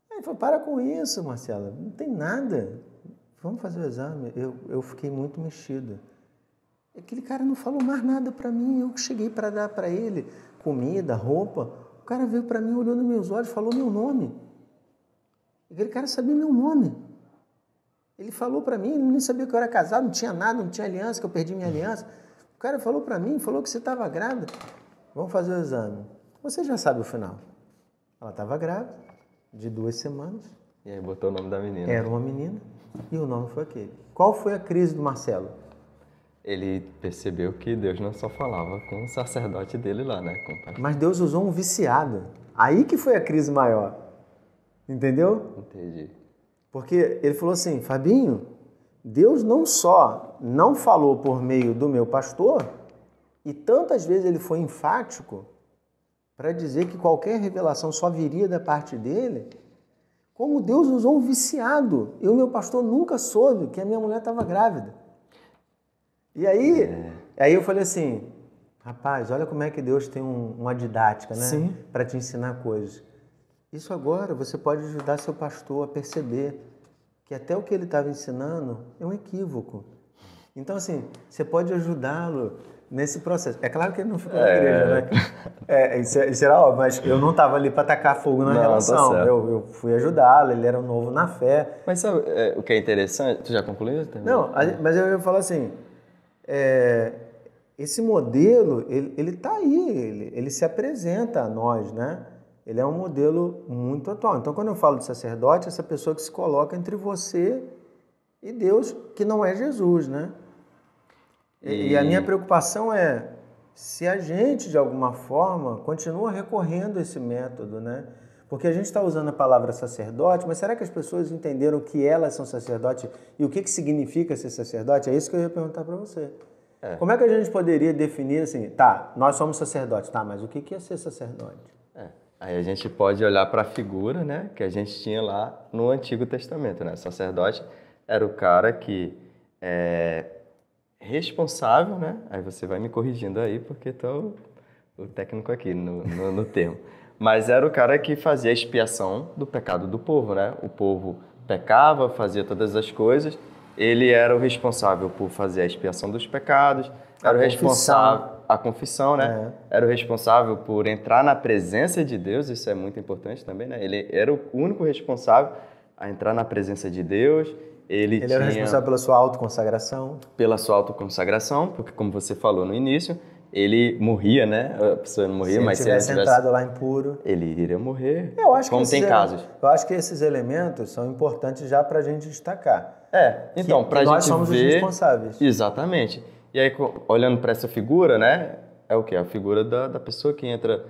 Aí ele falou, para com isso, Marcela, não tem nada, vamos fazer o exame. Eu fiquei muito mexido. Aquele cara não falou mais nada para mim, eu cheguei para dar para ele comida, roupa, o cara veio para mim, olhou nos meus olhos, falou meu nome. Aquele cara sabia meu nome. Ele falou para mim, ele nem sabia que eu era casado, não tinha nada, não tinha aliança, que eu perdi minha aliança. O cara falou para mim, falou que você estava grávida. Vamos fazer o exame. Você já sabe o final. Ela estava grávida, de 2 semanas. E aí botou o nome da menina. Era uma menina e o nome foi aquele. Qual foi a crise do Marcelo? Ele percebeu que Deus não só falava com o sacerdote dele lá, né? Mas Deus usou um viciado. Aí que foi a crise maior. Entendeu? Entendi. Porque ele falou assim, Fabinho, Deus não só não falou por meio do meu pastor, e tantas vezes ele foi enfático para dizer que qualquer revelação só viria da parte dele, como Deus usou um viciado. E o meu pastor nunca soube que a minha mulher estava grávida. E aí eu falei assim, rapaz, olha como é que Deus tem uma didática, né? Para te ensinar coisas. Isso agora você pode ajudar seu pastor a perceber que até o que ele estava ensinando é um equívoco. Então, assim, você pode ajudá-lo nesse processo. É claro que ele não ficou na igreja, né? Isso era óbvio, mas eu não estava ali para tacar fogo na relação. Tá, eu fui ajudá-lo, ele era um novo na fé. Mas sabe o que é interessante? Tu já concluiu? Não, mas eu falo assim, esse modelo, ele está aí, ele se apresenta a nós, né? Ele é um modelo muito atual. Então, quando eu falo de sacerdote, essa pessoa que se coloca entre você e Deus, que não é Jesus, né? E a minha preocupação é se a gente, de alguma forma, continua recorrendo a esse método, né? Porque a gente está usando a palavra sacerdote, mas será que as pessoas entenderam que elas são sacerdote e o que significa ser sacerdote? É isso que eu ia perguntar para você. Como é que a gente poderia definir assim, tá, nós somos sacerdotes, tá, mas o que é ser sacerdote? Aí a gente pode olhar para a figura, né, que a gente tinha lá no Antigo Testamento, né? O sacerdote era o cara que é responsável, né? Aí você vai me corrigindo aí, porque estou o técnico aqui no termo. Mas era o cara que fazia a expiação do pecado do povo, né? O povo pecava, fazia todas as coisas, ele era o responsável por fazer a expiação dos pecados, era o responsável... A confissão, né? Era o responsável por entrar na presença de Deus, isso é muito importante também, né? Ele era o único responsável a entrar na presença de Deus. Ele era responsável pela sua autoconsagração. Pela sua autoconsagração, porque como você falou no início, ele morria, né? A pessoa não morria, mas se ele tivesse entrado lá impuro, ele iria morrer. Eu acho como que tem casos. Eu acho que esses elementos são importantes já para a gente destacar. Então, para a gente nós somos ver... os responsáveis. Exatamente. E aí, olhando para essa figura, né? É o quê? A figura da pessoa que entra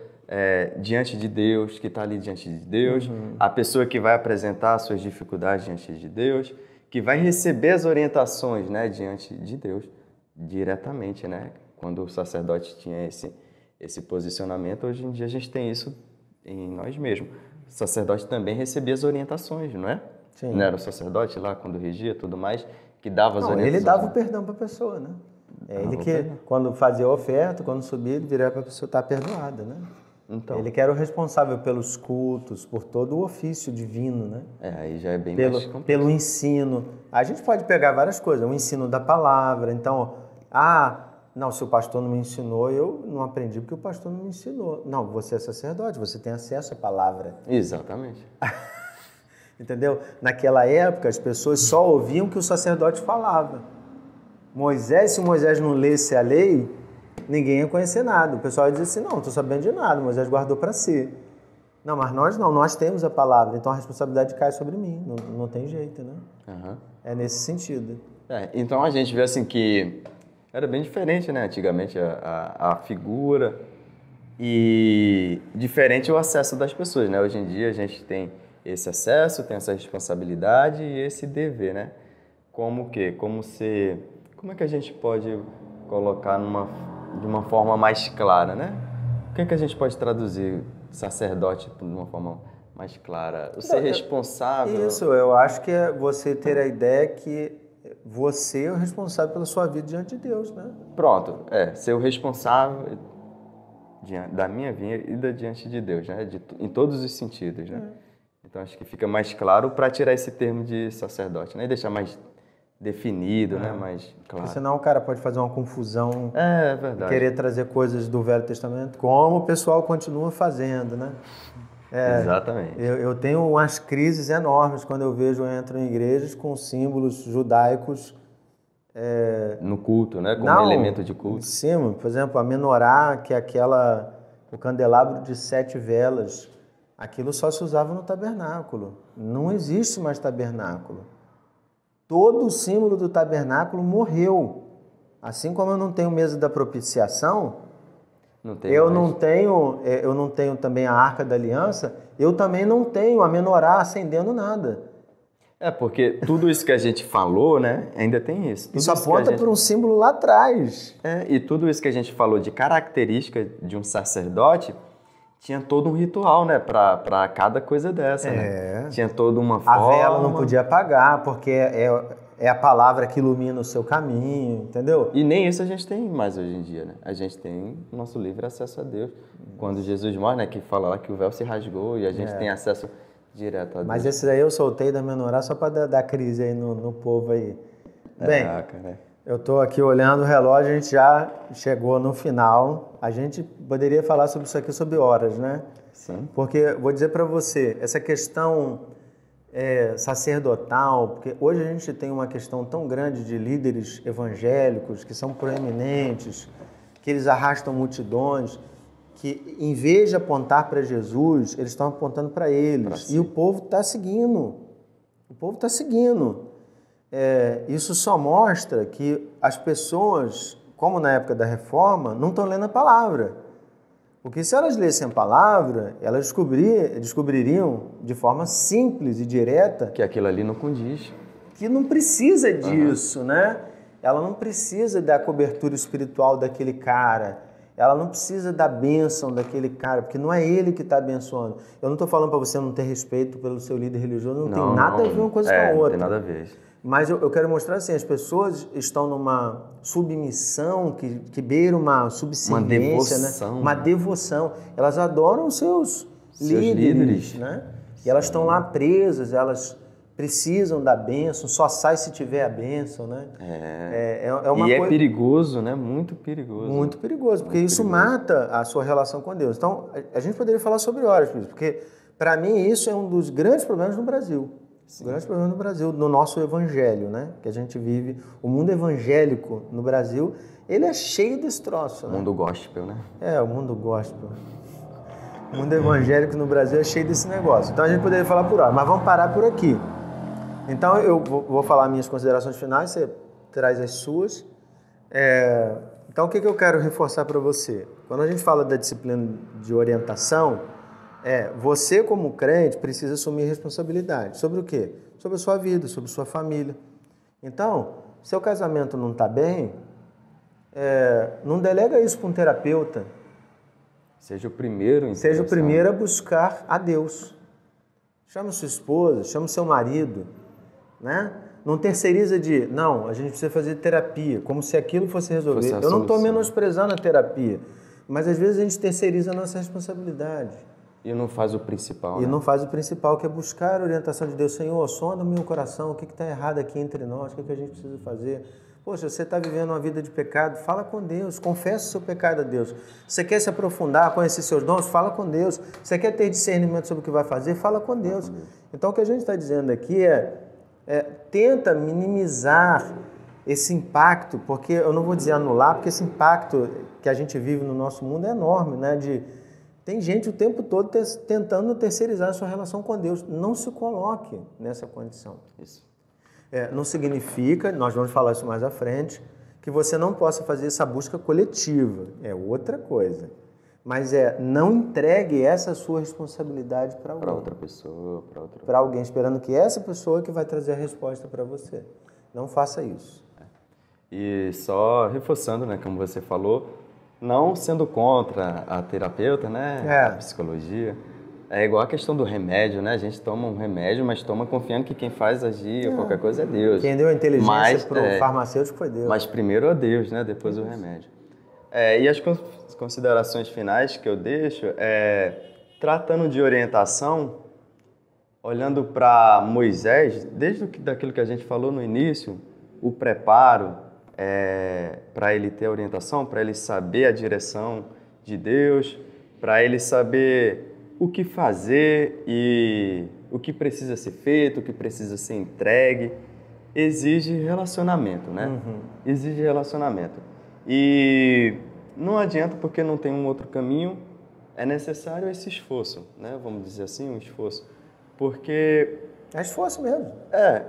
diante de Deus, que está ali diante de Deus, a pessoa que vai apresentar suas dificuldades diante de Deus, que vai receber as orientações, né, diante de Deus, diretamente, né? Quando o sacerdote tinha esse posicionamento, hoje em dia a gente tem isso em nós mesmos. O sacerdote também recebia as orientações, não é? Sim. Não era o sacerdote lá, quando regia e tudo mais, que dava as orientações? Ele dava o perdão para a pessoa, né? Ele que, quando fazia a oferta, quando subia, ele virava para a pessoa estar perdoada, né? Então, ele que era o responsável pelos cultos, por todo o ofício divino, né? Aí já é bem mais complexo. Pelo ensino. A gente pode pegar várias coisas, o ensino da palavra. Então, não, se o pastor não me ensinou, eu não aprendi porque o pastor não me ensinou. Não, você é sacerdote, você tem acesso à palavra. Exatamente. Entendeu? Naquela época, as pessoas só ouviam o que o sacerdote falava. Se Moisés não lesse a lei, ninguém ia conhecer nada. O pessoal ia dizer assim, não estou sabendo de nada, Moisés guardou para si. Não, mas nós temos a palavra, então a responsabilidade cai sobre mim, não tem jeito, né? É nesse sentido. Então a gente vê assim que era bem diferente, né? Antigamente a figura e diferente o acesso das pessoas, né? Hoje em dia a gente tem esse acesso, tem essa responsabilidade e esse dever, né? Como é que a gente pode colocar de uma forma mais clara, né? O que é que a gente pode traduzir sacerdote de uma forma mais clara? O ser responsável... Isso, eu acho que é você ter a ideia que você é o responsável pela sua vida diante de Deus, né? Pronto, ser o responsável da minha vida diante de Deus, né? Em todos os sentidos, né? Então acho que fica mais claro para tirar esse termo de sacerdote, né? E deixar mais definido, né? Mais claro. Porque senão o cara pode fazer uma confusão, verdade. Querer trazer coisas do Velho Testamento, como o pessoal continua fazendo, né? Exatamente. Eu tenho umas crises enormes quando eu entro em igrejas com símbolos judaicos. No culto, né? Como elemento de culto. Em cima, por exemplo, a menorá, que é o candelabro de 7 velas, aquilo só se usava no tabernáculo. Não existe mais tabernáculo. Todo o símbolo do tabernáculo morreu. Assim como eu não tenho mesa da propiciação, eu não tenho também a Arca da Aliança, eu também não tenho a menorá acendendo nada. Porque tudo isso que a gente falou, né, ainda tem isso. Isso aponta para um símbolo lá atrás. E tudo isso que a gente falou de característica de um sacerdote, tinha todo um ritual, né, para cada coisa dessa, né? Tinha toda uma forma. A vela não podia apagar, porque é a palavra que ilumina o seu caminho, entendeu? E nem isso a gente tem mais hoje em dia, né? A gente tem o nosso livre acesso a Deus. Quando Jesus morre, né, que fala lá que o véu se rasgou e a gente tem acesso direto a Deus. Mas esse daí eu soltei da menorá só para dar crise aí no povo aí. Bem, eu estou aqui olhando o relógio, a gente já chegou no final. A gente poderia falar sobre isso aqui sobre horas, né? Sim. Porque, vou dizer para você, essa questão sacerdotal, porque hoje a gente tem uma questão tão grande de líderes evangélicos que são proeminentes, que eles arrastam multidões, que em vez de apontar para Jesus, eles estão apontando para eles. E o povo está seguindo. O povo está seguindo. Isso só mostra que as pessoas, como na época da Reforma, não estão lendo a palavra. Porque se elas lessem a palavra, elas descobririam de forma simples e direta que aquilo ali não condiz. Que não precisa disso, né? Ela não precisa da cobertura espiritual daquele cara. Ela não precisa da bênção daquele cara, porque não é ele que está abençoando. Eu não estou falando para você não ter respeito pelo seu líder religioso, não tem nada a ver uma coisa com a outra. Não tem nada a ver. Mas eu quero mostrar assim, as pessoas estão numa submissão que beira uma subserviência, uma devoção. Elas adoram os seus líderes, né? E elas estão lá presas, elas precisam da bênção, só sai se tiver a bênção, né? É perigoso, né? Muito perigoso. Muito perigoso, porque isso mata a sua relação com Deus. Então, a gente poderia falar sobre horas, porque para mim isso é um dos grandes problemas no Brasil. Sim. O grande problema no Brasil, no nosso evangelho, né? Que a gente vive, o mundo evangélico no Brasil, ele é cheio desse troço, né? O mundo gospel, né? O mundo gospel. O mundo evangélico no Brasil é cheio desse negócio. Então a gente poderia falar por hora, mas vamos parar por aqui. Então eu vou falar minhas considerações finais, você traz as suas. Então o que eu quero reforçar para você? Quando a gente fala da disciplina de orientação, você como crente precisa assumir responsabilidade. Sobre o quê? Sobre a sua vida, sobre a sua família. Então, seu casamento não está bem, não delega isso para um terapeuta. Seja o primeiro Seja o primeiro a buscar a Deus. Chama sua esposa, chama seu marido, né? Não terceiriza não, a gente precisa fazer terapia, como se aquilo fosse resolver. Eu não estou menosprezando a terapia, mas às vezes a gente terceiriza a nossa responsabilidade. E não faz o principal, E não faz o principal, que é buscar a orientação de Deus. Senhor, sonda o meu coração, o que está errado aqui entre nós, o que a gente precisa fazer. Poxa, você está vivendo uma vida de pecado, fala com Deus, confessa o seu pecado a Deus. Você quer se aprofundar, conhecer seus dons, fala com Deus. Você quer ter discernimento sobre o que vai fazer, fala com Deus. Então o que a gente está dizendo aqui tenta minimizar esse impacto, porque eu não vou dizer anular, porque esse impacto que a gente vive no nosso mundo é enorme, né? Tem gente o tempo todo tentando terceirizar a sua relação com Deus. Não se coloque nessa condição. Isso. Não significa, nós vamos falar isso mais à frente, que você não possa fazer essa busca coletiva. É outra coisa. Mas não entregue essa sua responsabilidade para alguém. Para outra pessoa, para alguém, esperando que essa pessoa que vai trazer a resposta para você. Não faça isso. E só reforçando, né, como você falou, não sendo contra a terapeuta, né, a psicologia. É igual a questão do remédio, né? A gente toma um remédio, mas toma confiando que quem faz agir ou qualquer coisa é Deus. Quem deu a inteligência para o farmacêutico foi Deus. Mas primeiro é Deus, né? Depois o remédio. E as considerações finais que eu deixo tratando de orientação, olhando para Moisés, desde daquilo que a gente falou no início, o preparo para ele ter a orientação, para ele saber a direção de Deus, para ele saber o que fazer e o que precisa ser feito, o que precisa ser entregue, exige relacionamento, né? Exige relacionamento. E não adianta porque não tem um outro caminho, é necessário esse esforço, né? Vamos dizer assim, um esforço. Porque... É esforço mesmo.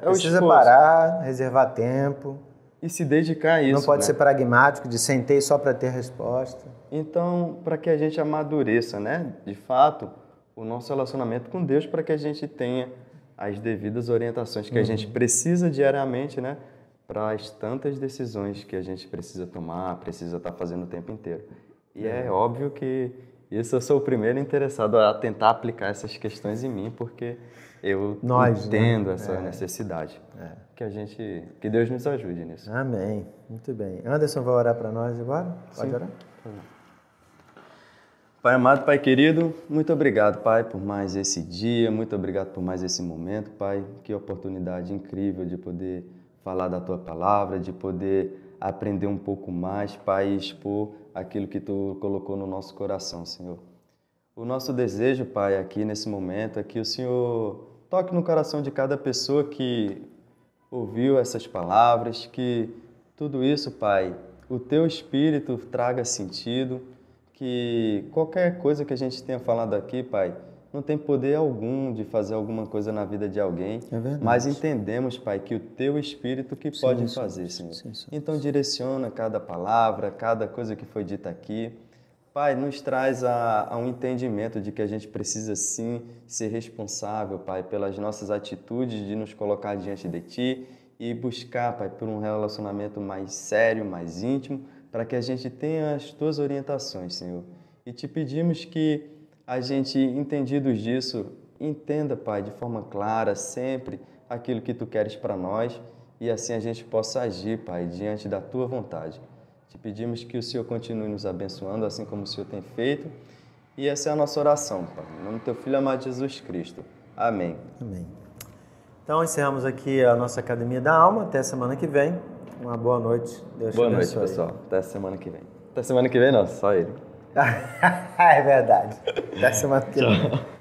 Precisa parar, reservar tempo. E se dedicar a isso. Não pode ser pragmático, de sentei só para ter resposta. Então, para que a gente amadureça, né? De fato, o nosso relacionamento com Deus, para que a gente tenha as devidas orientações que a gente precisa diariamente, né? Para as tantas decisões que a gente precisa tomar, precisa estar fazendo o tempo inteiro. E é óbvio que isso eu sou o primeiro interessado a tentar aplicar essas questões em mim, porque eu entendo essa necessidade. Que Deus nos ajude nisso. Amém. Muito bem. Anderson vai orar para nós agora? Pode orar? Pai amado, Pai querido, muito obrigado, Pai, por mais esse dia, muito obrigado por mais esse momento, Pai. Que oportunidade incrível de poder falar da Tua palavra, de poder aprender um pouco mais, Pai, e expor aquilo que Tu colocou no nosso coração, Senhor. O nosso desejo, Pai, aqui nesse momento é que o Senhor toque no coração de cada pessoa que ouviu essas palavras, que tudo isso, Pai, o Teu Espírito traga sentido, que qualquer coisa que a gente tenha falado aqui, Pai, não tem poder algum de fazer alguma coisa na vida de alguém, mas entendemos, Pai, que o Teu Espírito que pode fazer, Senhor. Então direciona cada palavra, cada coisa que foi dita aqui. Pai, nos traz a um entendimento de que a gente precisa sim ser responsável, Pai, pelas nossas atitudes de nos colocar diante de Ti e buscar, Pai, por um relacionamento mais sério, mais íntimo, para que a gente tenha as Tuas orientações, Senhor. E Te pedimos que a gente, entendidos disso, entenda, Pai, de forma clara, sempre aquilo que Tu queres para nós e assim a gente possa agir, Pai, diante da Tua vontade. Te pedimos que o Senhor continue nos abençoando, assim como o Senhor tem feito. E essa é a nossa oração, Pai. Em nome do Teu Filho amado Jesus Cristo. Amém. Amém. Então, encerramos aqui a nossa Academia da Alma. Até semana que vem. Uma boa noite. Deus te abençoe. Boa noite, pessoal. Até semana que vem. Até semana que vem, não. Só ele. É verdade. Até semana que vem.